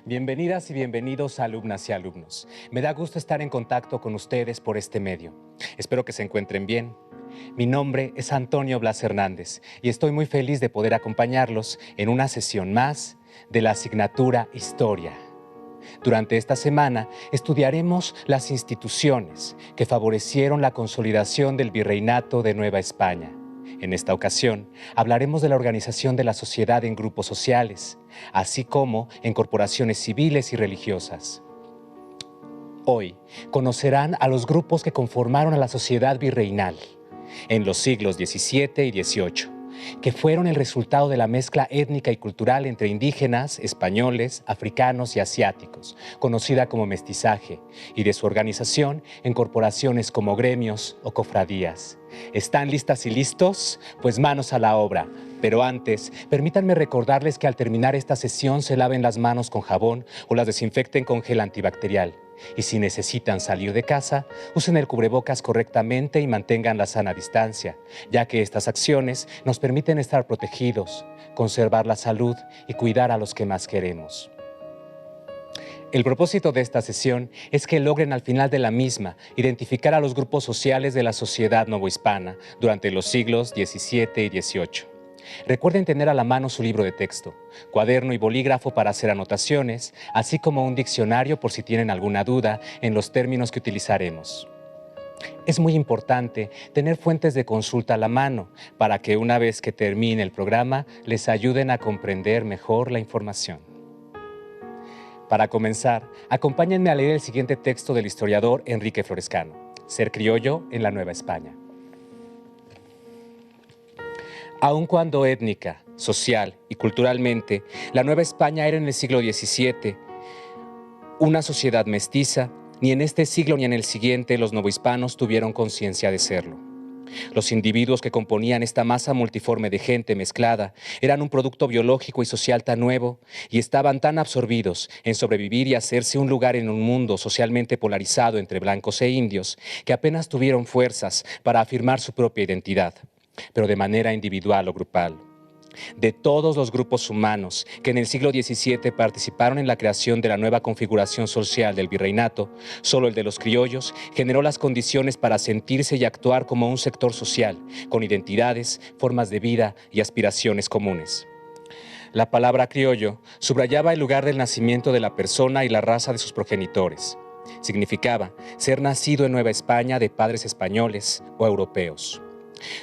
Bienvenidas y bienvenidos alumnas y alumnos. Me da gusto estar en contacto con ustedes por este medio. Espero que se encuentren bien. Mi nombre es Antonio Blas Hernández y estoy muy feliz de poder acompañarlos en una sesión más de la asignatura Historia. Durante esta semana estudiaremos las instituciones que favorecieron la consolidación del Virreinato de Nueva España. En esta ocasión, hablaremos de la organización de la sociedad en grupos sociales, así como en corporaciones civiles y religiosas. Hoy conocerán a los grupos que conformaron a la sociedad virreinal en los siglos XVII y XVIII, que fueron el resultado de la mezcla étnica y cultural entre indígenas, españoles, africanos y asiáticos, conocida como mestizaje, y de su organización en corporaciones como gremios o cofradías. ¿Están listas y listos? Pues manos a la obra. Pero antes, permítanme recordarles que al terminar esta sesión se laven las manos con jabón o las desinfecten con gel antibacterial. Y si necesitan salir de casa, usen el cubrebocas correctamente y mantengan la sana distancia, ya que estas acciones nos permiten estar protegidos, conservar la salud y cuidar a los que más queremos. El propósito de esta sesión es que logren al final de la misma identificar a los grupos sociales de la sociedad novohispana durante los siglos XVII y XVIII. Recuerden tener a la mano su libro de texto, cuaderno y bolígrafo para hacer anotaciones, así como un diccionario por si tienen alguna duda en los términos que utilizaremos. Es muy importante tener fuentes de consulta a la mano para que una vez que termine el programa les ayuden a comprender mejor la información. Para comenzar, acompáñenme a leer el siguiente texto del historiador Enrique Florescano, Ser criollo en la Nueva España. Aun cuando étnica, social y culturalmente, la Nueva España era en el siglo XVII una sociedad mestiza, ni en este siglo ni en el siguiente los novohispanos tuvieron conciencia de serlo. Los individuos que componían esta masa multiforme de gente mezclada eran un producto biológico y social tan nuevo y estaban tan absorbidos en sobrevivir y hacerse un lugar en un mundo socialmente polarizado entre blancos e indios que apenas tuvieron fuerzas para afirmar su propia identidad, pero de manera individual o grupal. De todos los grupos humanos que en el siglo XVII participaron en la creación de la nueva configuración social del virreinato, solo el de los criollos generó las condiciones para sentirse y actuar como un sector social, con identidades, formas de vida y aspiraciones comunes. La palabra criollo subrayaba el lugar del nacimiento de la persona y la raza de sus progenitores. Significaba ser nacido en Nueva España de padres españoles o europeos.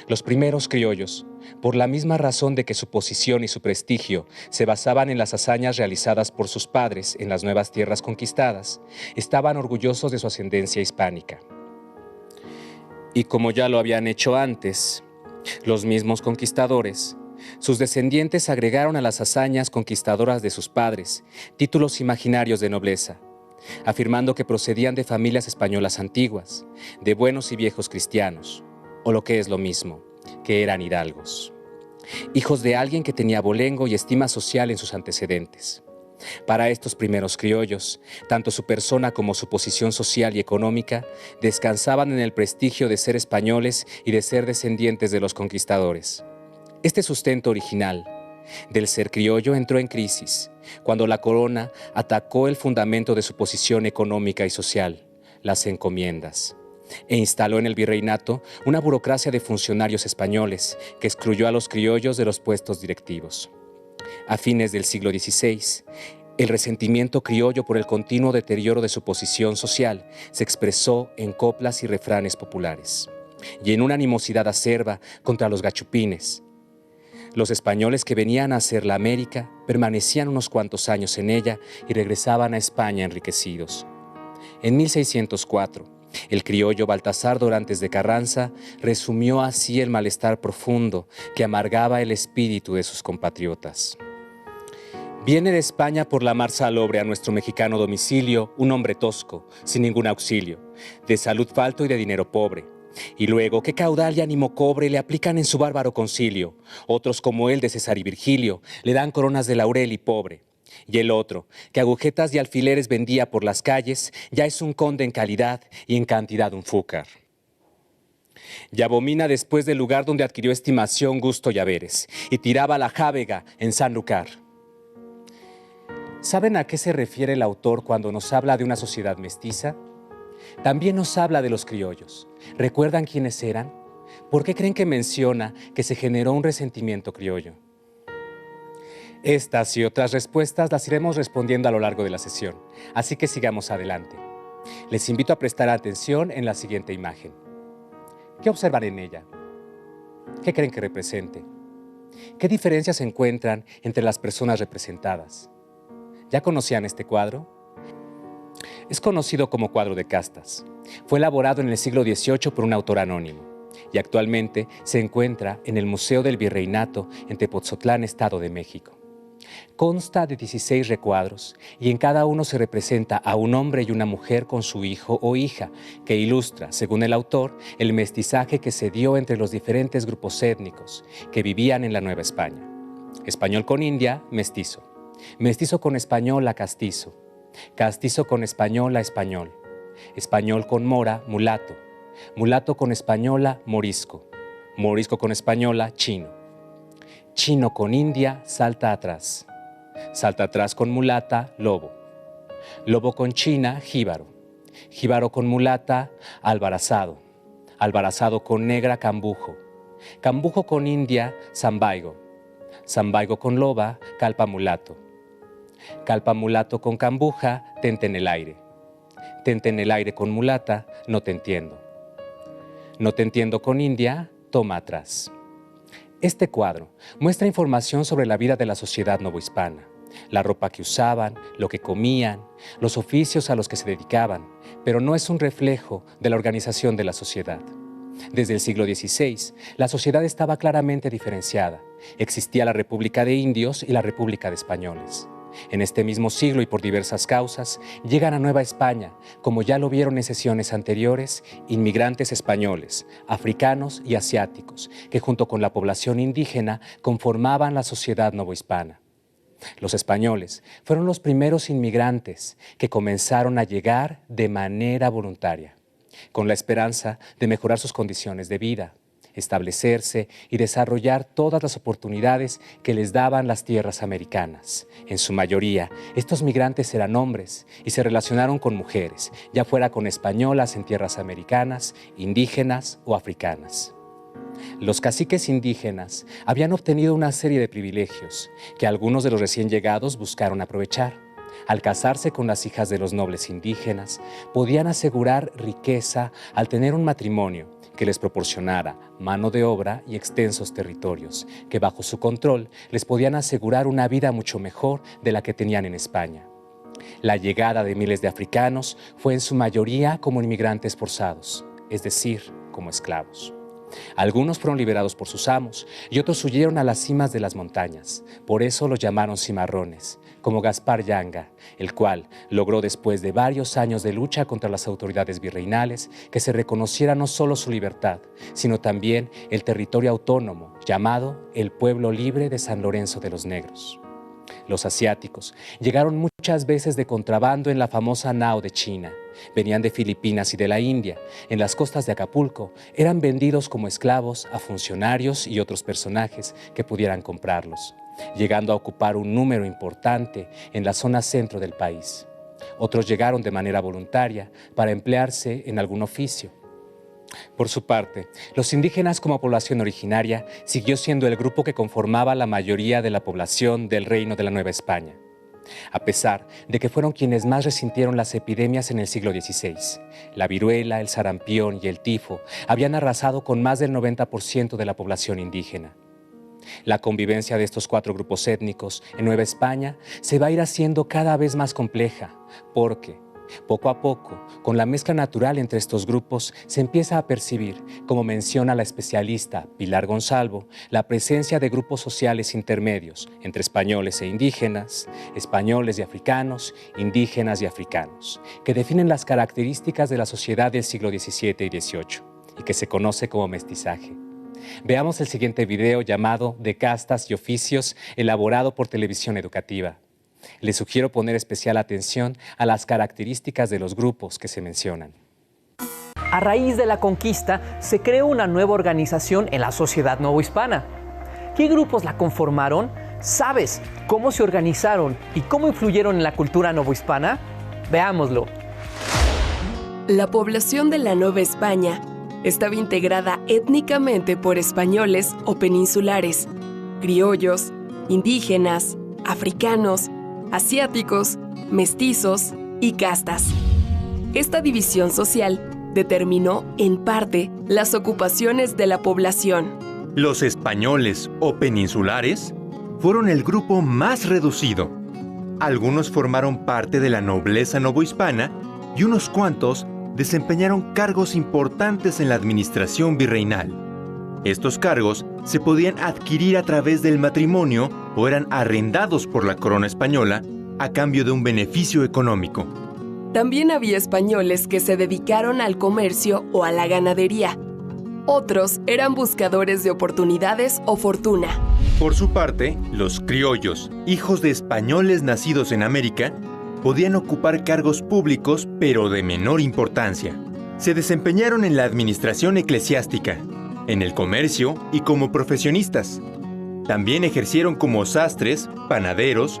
Los primeros criollos, por la misma razón de que su posición y su prestigio se basaban en las hazañas realizadas por sus padres en las nuevas tierras conquistadas, estaban orgullosos de su ascendencia hispánica. Y como ya lo habían hecho antes, los mismos conquistadores, sus descendientes agregaron a las hazañas conquistadoras de sus padres títulos imaginarios de nobleza, afirmando que procedían de familias españolas antiguas, de buenos y viejos cristianos, o lo que es lo mismo, que eran hidalgos, hijos de alguien que tenía abolengo y estima social en sus antecedentes. Para estos primeros criollos, tanto su persona como su posición social y económica descansaban en el prestigio de ser españoles y de ser descendientes de los conquistadores. Este sustento original del ser criollo entró en crisis cuando la corona atacó el fundamento de su posición económica y social, las encomiendas, e instaló en el virreinato una burocracia de funcionarios españoles que excluyó a los criollos de los puestos directivos. A fines del siglo XVI, el resentimiento criollo por el continuo deterioro de su posición social se expresó en coplas y refranes populares, y en una animosidad acerba contra los gachupines. Los españoles que venían a hacer la América permanecían unos cuantos años en ella y regresaban a España enriquecidos. En 1604, el criollo Baltasar Dorantes de Carranza resumió así el malestar profundo que amargaba el espíritu de sus compatriotas. Viene de España por la mar salobre a nuestro mexicano domicilio un hombre tosco, sin ningún auxilio, de salud falto y de dinero pobre. Y luego, qué caudal y ánimo cobre le aplican en su bárbaro concilio. Otros como él de César y Virgilio le dan coronas de laurel y pobre. Y el otro, que agujetas y alfileres vendía por las calles, ya es un conde en calidad y en cantidad un fúcar. Y abomina después del lugar donde adquirió estimación, gusto y haberes, y tiraba la jávega en Sanlúcar. ¿Saben a qué se refiere el autor cuando nos habla de una sociedad mestiza? También nos habla de los criollos. ¿Recuerdan quiénes eran? ¿Por qué creen que menciona que se generó un resentimiento criollo? Estas y otras respuestas las iremos respondiendo a lo largo de la sesión, así que sigamos adelante. Les invito a prestar atención en la siguiente imagen. ¿Qué observan en ella? ¿Qué creen que represente? ¿Qué diferencias se encuentran entre las personas representadas? ¿Ya conocían este cuadro? Es conocido como cuadro de castas. Fue elaborado en el siglo XVIII por un autor anónimo y actualmente se encuentra en el Museo del Virreinato en Tepotzotlán, Estado de México. Consta de 16 recuadros y en cada uno se representa a un hombre y una mujer con su hijo o hija, que ilustra, según el autor, el mestizaje que se dio entre los diferentes grupos étnicos que vivían en la Nueva España. Español con india, mestizo. Mestizo con española, castizo. Castizo con española, español. Español con mora, mulato. Mulato con española, morisco. Morisco con española, chino. Chino con india, salta atrás. Salta atrás con mulata, lobo. Lobo con china, jíbaro. Jíbaro con mulata, albarazado. Albarazado con negra, cambujo. Cambujo con india, zambaigo. Zambaigo con loba, calpa mulato. Calpa mulato con cambuja, tente en el aire. Tente en el aire con mulata, no te entiendo. No te entiendo con india, toma atrás. Este cuadro muestra información sobre la vida de la sociedad novohispana, la ropa que usaban, lo que comían, los oficios a los que se dedicaban, pero no es un reflejo de la organización de la sociedad. Desde el siglo XVI, la sociedad estaba claramente diferenciada. Existía la República de Indios y la República de Españoles. En este mismo siglo y por diversas causas, llegan a Nueva España, como ya lo vieron en sesiones anteriores, inmigrantes españoles, africanos y asiáticos, que junto con la población indígena conformaban la sociedad novohispana. Los españoles fueron los primeros inmigrantes que comenzaron a llegar de manera voluntaria, con la esperanza de mejorar sus condiciones de vida, establecerse y desarrollar todas las oportunidades que les daban las tierras americanas. En su mayoría, estos migrantes eran hombres y se relacionaron con mujeres, ya fuera con españolas en tierras americanas, indígenas o africanas. Los caciques indígenas habían obtenido una serie de privilegios que algunos de los recién llegados buscaron aprovechar. Al casarse con las hijas de los nobles indígenas, podían asegurar riqueza al tener un matrimonio que les proporcionara mano de obra y extensos territorios, que bajo su control les podían asegurar una vida mucho mejor de la que tenían en España. La llegada de miles de africanos fue en su mayoría como inmigrantes forzados, es decir, como esclavos. Algunos fueron liberados por sus amos y otros huyeron a las cimas de las montañas. Por eso los llamaron cimarrones, como Gaspar Yanga, el cual logró después de varios años de lucha contra las autoridades virreinales que se reconociera no solo su libertad, sino también el territorio autónomo llamado el Pueblo Libre de San Lorenzo de los Negros. Los asiáticos llegaron muchas veces de contrabando en la famosa nao de China. Venían de Filipinas y de la India. En las costas de Acapulco eran vendidos como esclavos a funcionarios y otros personajes que pudieran comprarlos, llegando a ocupar un número importante en la zona centro del país. Otros llegaron de manera voluntaria para emplearse en algún oficio. Por su parte, los indígenas como población originaria siguió siendo el grupo que conformaba la mayoría de la población del Reino de la Nueva España, a pesar de que fueron quienes más resintieron las epidemias en el siglo XVI. La viruela, el sarampión y el tifo habían arrasado con más del 90% de la población indígena. La convivencia de estos cuatro grupos étnicos en Nueva España se va a ir haciendo cada vez más compleja, porque poco a poco, con la mezcla natural entre estos grupos, se empieza a percibir, como menciona la especialista Pilar Gonzalvo, la presencia de grupos sociales intermedios entre españoles e indígenas, españoles y africanos, indígenas y africanos, que definen las características de la sociedad del siglo XVII y XVIII y que se conoce como mestizaje. Veamos el siguiente video llamado De castas y oficios, elaborado por Televisión Educativa. Les sugiero poner especial atención a las características de los grupos que se mencionan. A raíz de la conquista, se creó una nueva organización en la sociedad novohispana. ¿Qué grupos la conformaron? ¿Sabes cómo se organizaron y cómo influyeron en la cultura novohispana? Veámoslo. La población de la Nueva España estaba integrada étnicamente por españoles o peninsulares, criollos, indígenas, africanos, asiáticos, mestizos y castas. Esta división social determinó, en parte, las ocupaciones de la población. Los españoles o peninsulares fueron el grupo más reducido. Algunos formaron parte de la nobleza novohispana y unos cuantos desempeñaron cargos importantes en la administración virreinal. Estos cargos se podían adquirir a través del matrimonio o eran arrendados por la corona española a cambio de un beneficio económico. También había españoles que se dedicaron al comercio o a la ganadería. Otros eran buscadores de oportunidades o fortuna. Por su parte, los criollos, hijos de españoles nacidos en América, podían ocupar cargos públicos pero de menor importancia. Se desempeñaron en la administración eclesiástica, en el comercio y como profesionistas. También ejercieron como sastres, panaderos,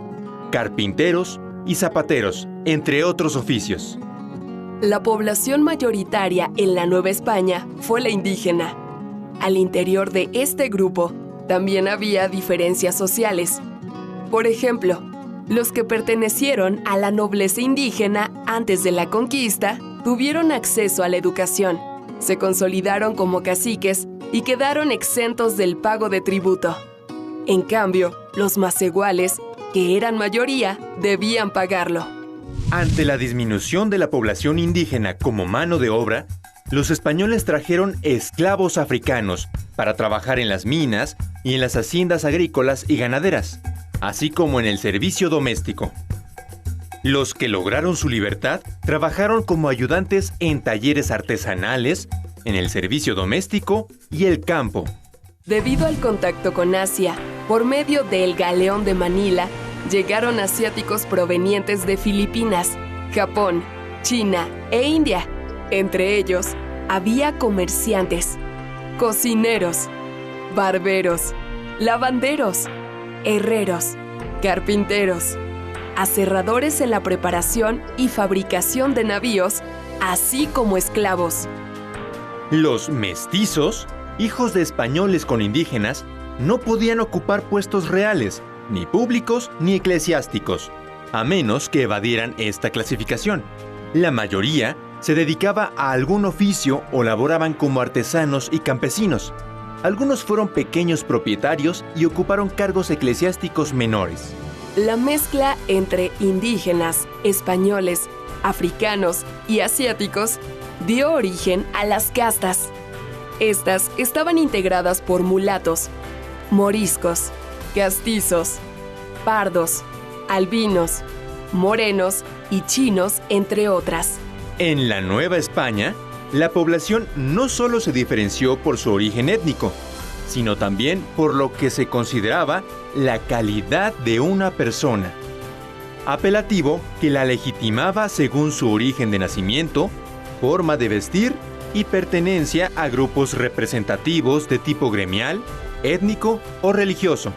carpinteros y zapateros, entre otros oficios. La población mayoritaria en la Nueva España fue la indígena. Al interior de este grupo también había diferencias sociales. Por ejemplo, los que pertenecieron a la nobleza indígena antes de la conquista tuvieron acceso a la educación, se consolidaron como caciques y quedaron exentos del pago de tributo. En cambio, los macehuales, que eran mayoría, debían pagarlo. Ante la disminución de la población indígena como mano de obra, los españoles trajeron esclavos africanos para trabajar en las minas y en las haciendas agrícolas y ganaderas, así como en el servicio doméstico. Los que lograron su libertad trabajaron como ayudantes en talleres artesanales, en el servicio doméstico y el campo. Debido al contacto con Asia, por medio del Galeón de Manila, llegaron asiáticos provenientes de Filipinas, Japón, China e India. Entre ellos, había comerciantes, cocineros, barberos, lavanderos, herreros, carpinteros, aserradores en la preparación y fabricación de navíos, así como esclavos. Los mestizos, hijos de españoles con indígenas, no podían ocupar puestos reales, ni públicos ni eclesiásticos, a menos que evadieran esta clasificación. La mayoría se dedicaba a algún oficio o laboraban como artesanos y campesinos. Algunos fueron pequeños propietarios y ocuparon cargos eclesiásticos menores. La mezcla entre indígenas, españoles, africanos y asiáticos dio origen a las castas. Estas estaban integradas por mulatos, moriscos, castizos, pardos, albinos, morenos y chinos, entre otras. En la Nueva España, la población no solo se diferenció por su origen étnico, sino también por lo que se consideraba la calidad de una persona, apelativo que la legitimaba según su origen de nacimiento, forma de vestir y pertenencia a grupos representativos de tipo gremial, étnico o religioso.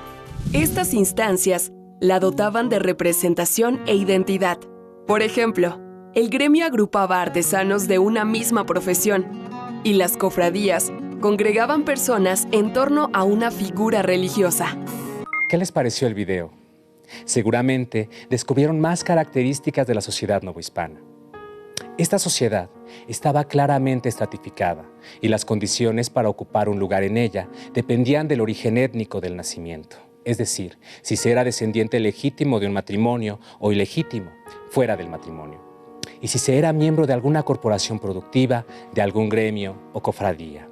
Estas instancias la dotaban de representación e identidad. Por ejemplo, el gremio agrupaba artesanos de una misma profesión y las cofradías congregaban personas en torno a una figura religiosa. ¿Qué les pareció el video? Seguramente descubrieron más características de la sociedad novohispana. Esta sociedad estaba claramente estratificada y las condiciones para ocupar un lugar en ella dependían del origen étnico del nacimiento. Es decir, si se era descendiente legítimo de un matrimonio o ilegítimo, fuera del matrimonio. Y si se era miembro de alguna corporación productiva, de algún gremio o cofradía.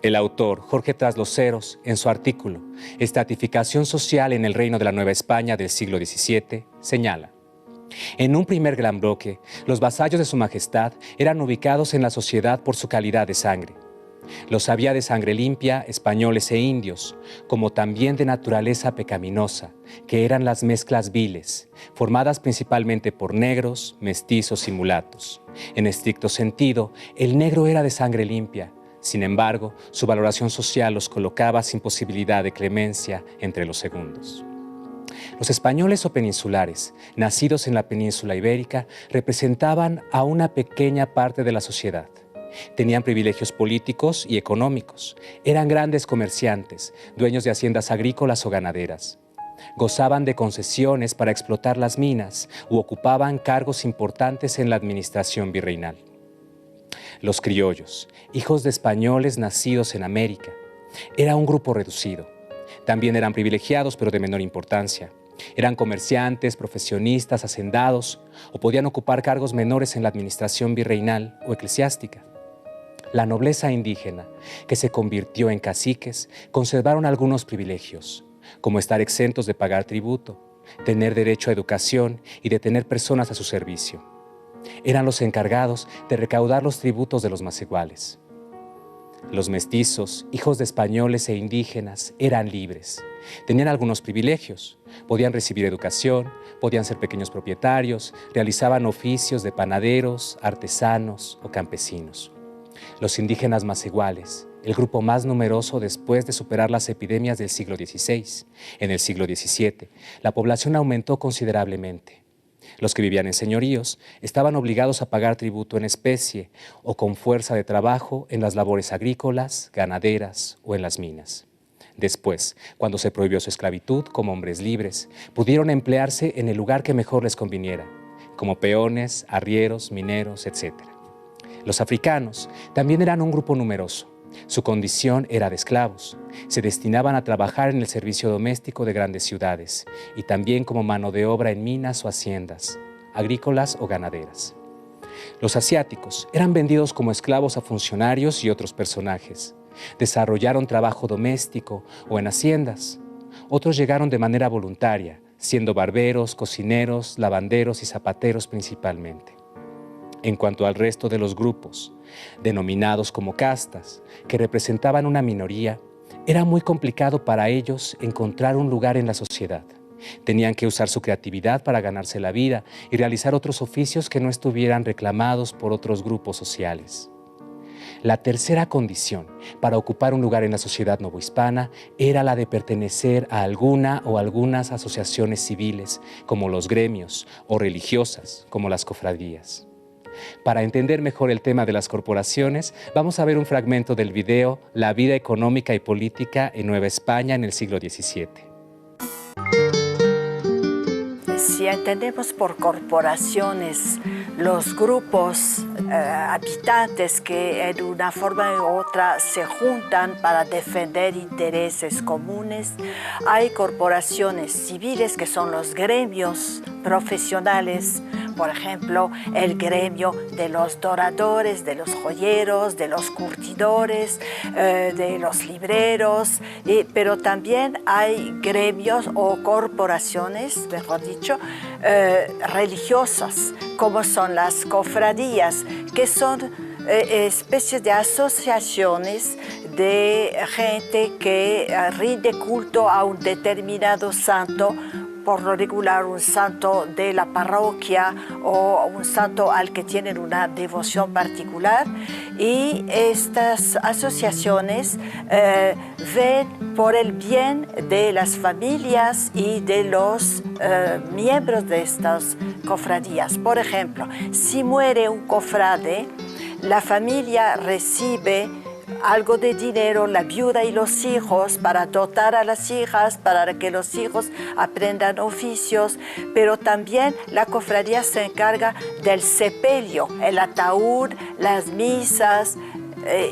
El autor, Jorge Trasloceros, en su artículo Estratificación social en el Reino de la Nueva España del siglo XVII, señala: en un primer gran bloque, los vasallos de su majestad eran ubicados en la sociedad por su calidad de sangre. Los había de sangre limpia, españoles e indios, como también de naturaleza pecaminosa, que eran las mezclas viles, formadas principalmente por negros, mestizos y mulatos. En estricto sentido, el negro era de sangre limpia. Sin embargo, su valoración social los colocaba sin posibilidad de clemencia entre los segundos. Los españoles o peninsulares, nacidos en la península ibérica, representaban a una pequeña parte de la sociedad. Tenían privilegios políticos y económicos. Eran grandes comerciantes, dueños de haciendas agrícolas o ganaderas. Gozaban de concesiones para explotar las minas u ocupaban cargos importantes en la administración virreinal. Los criollos, hijos de españoles nacidos en América, era un grupo reducido. También eran privilegiados, pero de menor importancia. Eran comerciantes, profesionistas, hacendados, o podían ocupar cargos menores en la administración virreinal o eclesiástica. La nobleza indígena, que se convirtió en caciques, conservaron algunos privilegios, como estar exentos de pagar tributo, tener derecho a educación y de tener personas a su servicio. Eran los encargados de recaudar los tributos de los más iguales. Los mestizos, hijos de españoles e indígenas, eran libres. Tenían algunos privilegios. Podían recibir educación, podían ser pequeños propietarios, realizaban oficios de panaderos, artesanos o campesinos. Los indígenas más iguales, el grupo más numeroso después de superar las epidemias del siglo XVI. En el siglo XVII, la población aumentó considerablemente. Los que vivían en señoríos estaban obligados a pagar tributo en especie o con fuerza de trabajo en las labores agrícolas, ganaderas o en las minas. Después, cuando se prohibió su esclavitud como hombres libres, pudieron emplearse en el lugar que mejor les conviniera, como peones, arrieros, mineros, etc. Los africanos también eran un grupo numeroso. Su condición era de esclavos. Se destinaban a trabajar en el servicio doméstico de grandes ciudades y también como mano de obra en minas o haciendas, agrícolas o ganaderas. Los asiáticos eran vendidos como esclavos a funcionarios y otros personajes. Desarrollaron trabajo doméstico o en haciendas. Otros llegaron de manera voluntaria, siendo barberos, cocineros, lavanderos y zapateros principalmente. En cuanto al resto de los grupos, denominados como castas, que representaban una minoría, era muy complicado para ellos encontrar un lugar en la sociedad. Tenían que usar su creatividad para ganarse la vida y realizar otros oficios que no estuvieran reclamados por otros grupos sociales. La tercera condición para ocupar un lugar en la sociedad novohispana era la de pertenecer a alguna o algunas asociaciones civiles, como los gremios, o religiosas, como las cofradías. Para entender mejor el tema de las corporaciones, vamos a ver un fragmento del video La vida económica y política en Nueva España en el siglo XVII. Si entendemos por corporaciones los grupos habitantes que de una forma u otra se juntan para defender intereses comunes, hay corporaciones civiles que son los gremios profesionales. Por ejemplo, el gremio de los doradores, de los joyeros, de los curtidores, de los libreros, pero también hay gremios o corporaciones, mejor dicho, religiosas, como son las cofradías, que son especies de asociaciones de gente que rinde culto a un determinado santo, por lo regular un santo de la parroquia o un santo al que tienen una devoción particular, y estas asociaciones ven por el bien de las familias y de los miembros de estas cofradías. Por ejemplo, si muere un cofrade, la familia recibe algo de dinero, la viuda y los hijos, para dotar a las hijas, para que los hijos aprendan oficios, pero también la cofradía se encarga del sepelio, el ataúd, las misas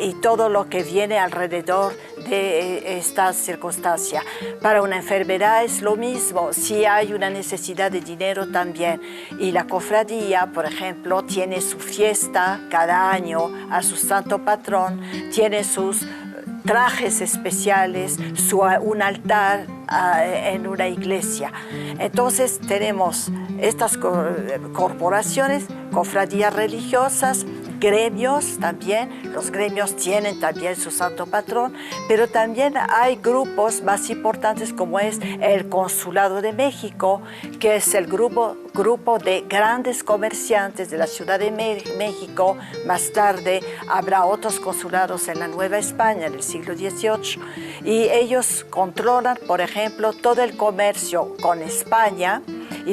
y todo lo que viene alrededor de esta circunstancia. Para una enfermedad es lo mismo, si hay una necesidad de dinero también. Y la cofradía, por ejemplo, tiene su fiesta cada año a su santo patrón, tiene sus trajes especiales, un altar en una iglesia. Entonces tenemos estas corporaciones, cofradías religiosas, gremios también. Los gremios tienen también su santo patrón, pero también hay grupos más importantes como es el Consulado de México, que es el grupo de grandes comerciantes de la Ciudad de México. Más tarde habrá otros consulados en la Nueva España en el siglo XVIII y ellos controlan, por ejemplo, todo el comercio con España,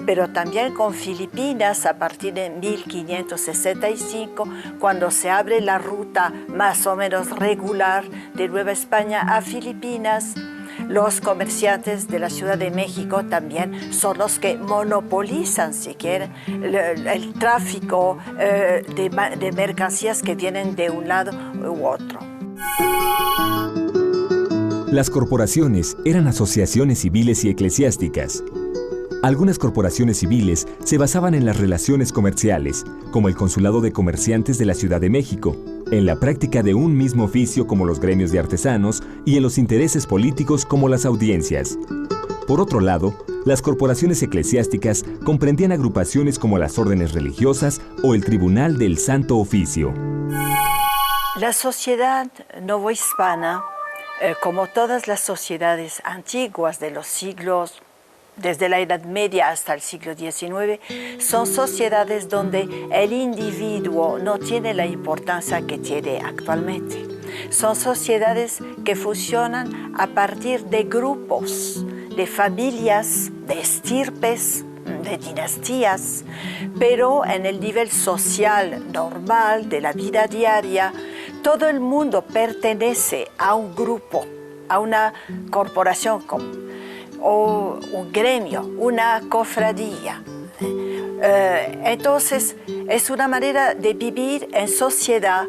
pero también con Filipinas a partir de 1565, cuando se abre la ruta más o menos regular de Nueva España a Filipinas. Los comerciantes de la Ciudad de México también son los que monopolizan, si quieren, el tráfico de mercancías que vienen de un lado u otro. Las corporaciones eran asociaciones civiles y eclesiásticas. Algunas corporaciones civiles se basaban en las relaciones comerciales, como el Consulado de Comerciantes de la Ciudad de México, en la práctica de un mismo oficio como los gremios de artesanos y en los intereses políticos como las audiencias. Por otro lado, las corporaciones eclesiásticas comprendían agrupaciones como las órdenes religiosas o el Tribunal del Santo Oficio. La sociedad novohispana, como todas las sociedades antiguas de los siglos, desde la Edad Media hasta el siglo XIX, son sociedades donde el individuo no tiene la importancia que tiene actualmente. Son sociedades que funcionan a partir de grupos, de familias, de estirpes, de dinastías, pero en el nivel social normal de la vida diaria, todo el mundo pertenece a un grupo, a una corporación o un gremio, una cofradía. Entonces, es una manera de vivir en sociedad,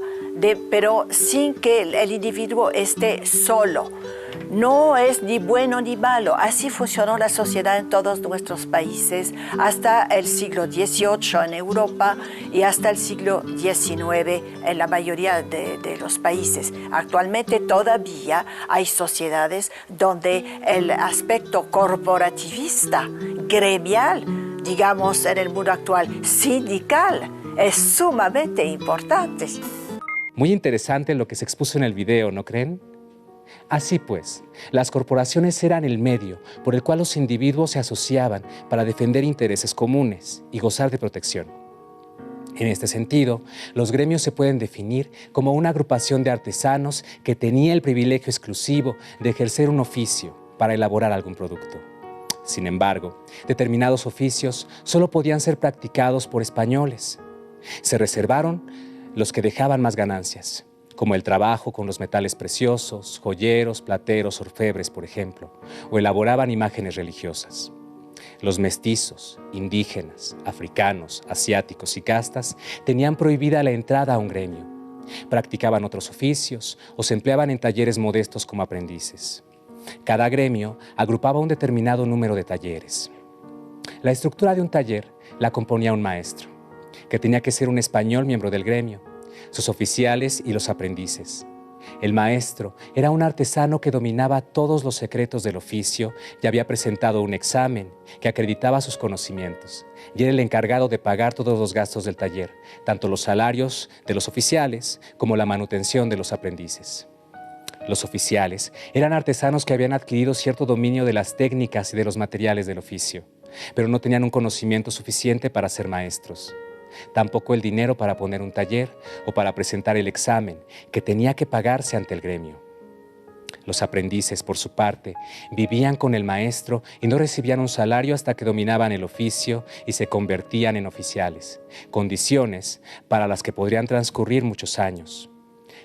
pero sin que el individuo esté solo. No es ni bueno ni malo. Así funcionó la sociedad en todos nuestros países hasta el siglo XVIII en Europa y hasta el siglo XIX en la mayoría de los países. Actualmente todavía hay sociedades donde el aspecto corporativista, gremial, digamos en el mundo actual, sindical, es sumamente importante. Muy interesante lo que se expuso en el video, ¿no creen? Así pues, las corporaciones eran el medio por el cual los individuos se asociaban para defender intereses comunes y gozar de protección. En este sentido, los gremios se pueden definir como una agrupación de artesanos que tenía el privilegio exclusivo de ejercer un oficio para elaborar algún producto. Sin embargo, determinados oficios solo podían ser practicados por españoles. Se reservaron los que dejaban más ganancias, como el trabajo con los metales preciosos, joyeros, plateros, orfebres, por ejemplo, o elaboraban imágenes religiosas. Los mestizos, indígenas, africanos, asiáticos y castas tenían prohibida la entrada a un gremio. Practicaban otros oficios o se empleaban en talleres modestos como aprendices. Cada gremio agrupaba un determinado número de talleres. La estructura de un taller la componía un maestro, que tenía que ser un español miembro del gremio, sus oficiales y los aprendices. El maestro era un artesano que dominaba todos los secretos del oficio y había presentado un examen que acreditaba sus conocimientos, y era el encargado de pagar todos los gastos del taller, tanto los salarios de los oficiales como la manutención de los aprendices. Los oficiales eran artesanos que habían adquirido cierto dominio de las técnicas y de los materiales del oficio, pero no tenían un conocimiento suficiente para ser maestros. Tampoco el dinero para poner un taller o para presentar el examen, que tenía que pagarse ante el gremio. Los aprendices, por su parte, vivían con el maestro y no recibían un salario hasta que dominaban el oficio y se convertían en oficiales, condiciones para las que podrían transcurrir muchos años.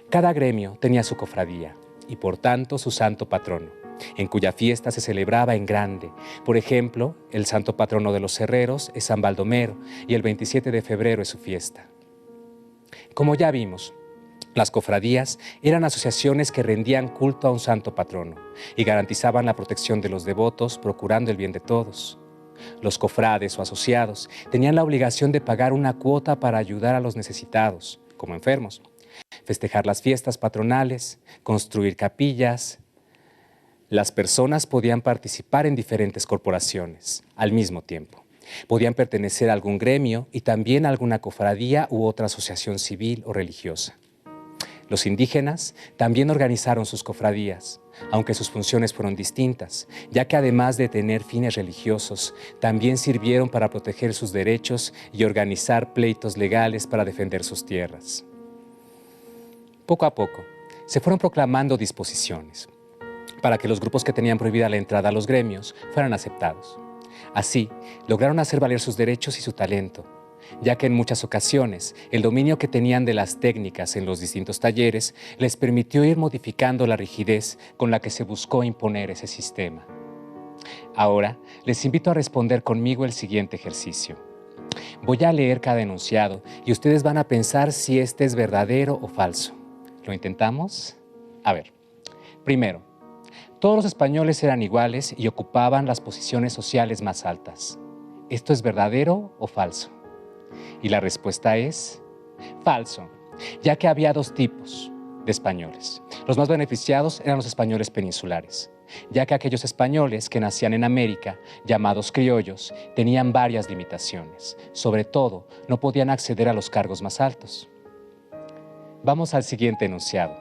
Cada gremio tenía su cofradía y, por tanto, su santo patrono, en cuya fiesta se celebraba en grande. Por ejemplo, el santo patrono de los herreros es San Baldomero y el 27 de febrero es su fiesta. Como ya vimos, las cofradías eran asociaciones que rendían culto a un santo patrono y garantizaban la protección de los devotos, procurando el bien de todos. Los cofrades o asociados tenían la obligación de pagar una cuota para ayudar a los necesitados, como enfermos, festejar las fiestas patronales, construir capillas. Las personas podían participar en diferentes corporaciones al mismo tiempo Podían pertenecer a algún gremio y también a alguna cofradía u otra asociación civil o religiosa. Los indígenas también organizaron sus cofradías, aunque sus funciones fueron distintas, ya que además de tener fines religiosos, también sirvieron para proteger sus derechos y organizar pleitos legales para defender sus tierras. Poco a poco, se fueron proclamando disposiciones para que los grupos que tenían prohibida la entrada a los gremios fueran aceptados. Así, lograron hacer valer sus derechos y su talento, ya que en muchas ocasiones el dominio que tenían de las técnicas en los distintos talleres les permitió ir modificando la rigidez con la que se buscó imponer ese sistema. Ahora, les invito a responder conmigo el siguiente ejercicio. Voy a leer cada enunciado y ustedes van a pensar si este es verdadero o falso. ¿Lo intentamos? A ver, primero, todos los españoles eran iguales y ocupaban las posiciones sociales más altas. ¿Esto es verdadero o falso? Y la respuesta es falso, ya que había dos tipos de españoles. Los más beneficiados eran los españoles peninsulares, ya que aquellos españoles que nacían en América, llamados criollos, tenían varias limitaciones. Sobre todo, no podían acceder a los cargos más altos. Vamos al siguiente enunciado.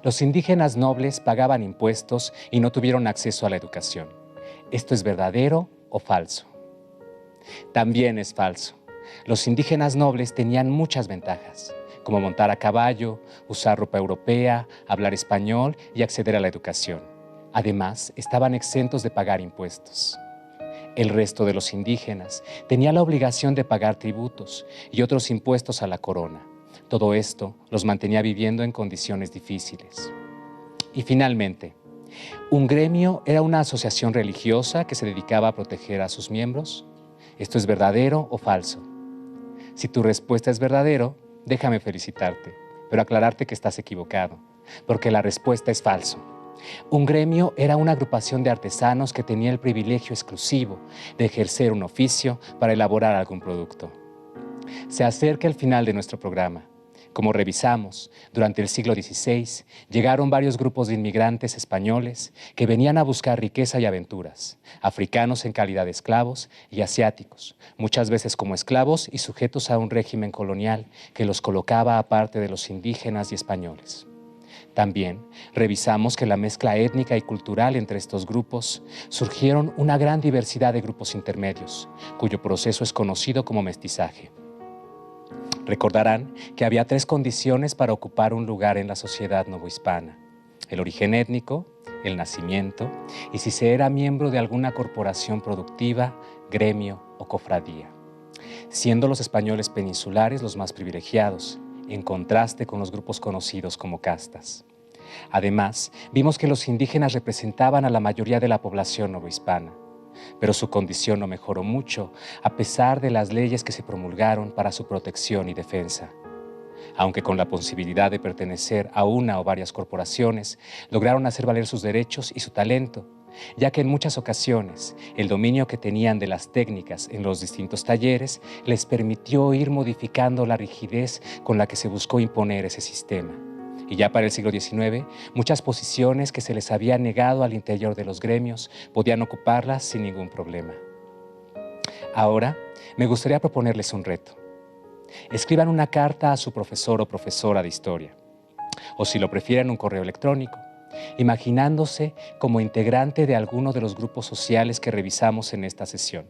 Los indígenas nobles pagaban impuestos y no tuvieron acceso a la educación. ¿Esto es verdadero o falso? También es falso. Los indígenas nobles tenían muchas ventajas, como montar a caballo, usar ropa europea, hablar español y acceder a la educación. Además, estaban exentos de pagar impuestos. El resto de los indígenas tenía la obligación de pagar tributos y otros impuestos a la corona. Todo esto los mantenía viviendo en condiciones difíciles. Y finalmente, ¿un gremio era una asociación religiosa que se dedicaba a proteger a sus miembros? ¿Esto es verdadero o falso? Si tu respuesta es verdadero, déjame felicitarte, pero aclararte que estás equivocado, porque la respuesta es falso. Un gremio era una agrupación de artesanos que tenía el privilegio exclusivo de ejercer un oficio para elaborar algún producto. Se acerca el final de nuestro programa. Como revisamos, durante el siglo XVI llegaron varios grupos de inmigrantes españoles que venían a buscar riqueza y aventuras, africanos en calidad de esclavos y asiáticos, muchas veces como esclavos y sujetos a un régimen colonial que los colocaba aparte de los indígenas y españoles. También revisamos que en la mezcla étnica y cultural entre estos grupos surgieron una gran diversidad de grupos intermedios, cuyo proceso es conocido como mestizaje. Recordarán que había 3 condiciones para ocupar un lugar en la sociedad novohispana: el origen étnico, el nacimiento y si se era miembro de alguna corporación productiva, gremio o cofradía, siendo los españoles peninsulares los más privilegiados, en contraste con los grupos conocidos como castas. Además, vimos que los indígenas representaban a la mayoría de la población novohispana, pero su condición no mejoró mucho a pesar de las leyes que se promulgaron para su protección y defensa. Aunque con la posibilidad de pertenecer a una o varias corporaciones, lograron hacer valer sus derechos y su talento, ya que en muchas ocasiones el dominio que tenían de las técnicas en los distintos talleres les permitió ir modificando la rigidez con la que se buscó imponer ese sistema. Y ya para el siglo XIX, muchas posiciones que se les había negado al interior de los gremios podían ocuparlas sin ningún problema. Ahora, me gustaría proponerles un reto. Escriban una carta a su profesor o profesora de historia, o si lo prefieren, un correo electrónico, imaginándose como integrante de alguno de los grupos sociales que revisamos en esta sesión.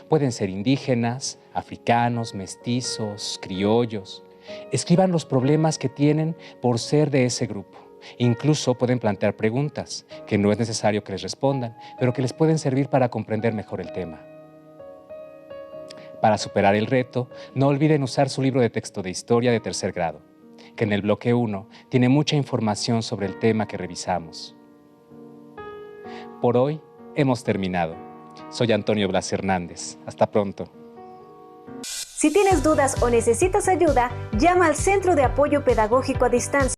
Pueden ser indígenas, africanos, mestizos, criollos. Escriban los problemas que tienen por ser de ese grupo. Incluso pueden plantear preguntas que no es necesario que les respondan, pero que les pueden servir para comprender mejor el tema. Para superar el reto, no olviden usar su libro de texto de historia de 3er grado, que en el bloque 1 tiene mucha información sobre el tema que revisamos. Por hoy hemos terminado. Soy Antonio Blas Hernández. Hasta pronto. Si tienes dudas o necesitas ayuda, llama al Centro de Apoyo Pedagógico a Distancia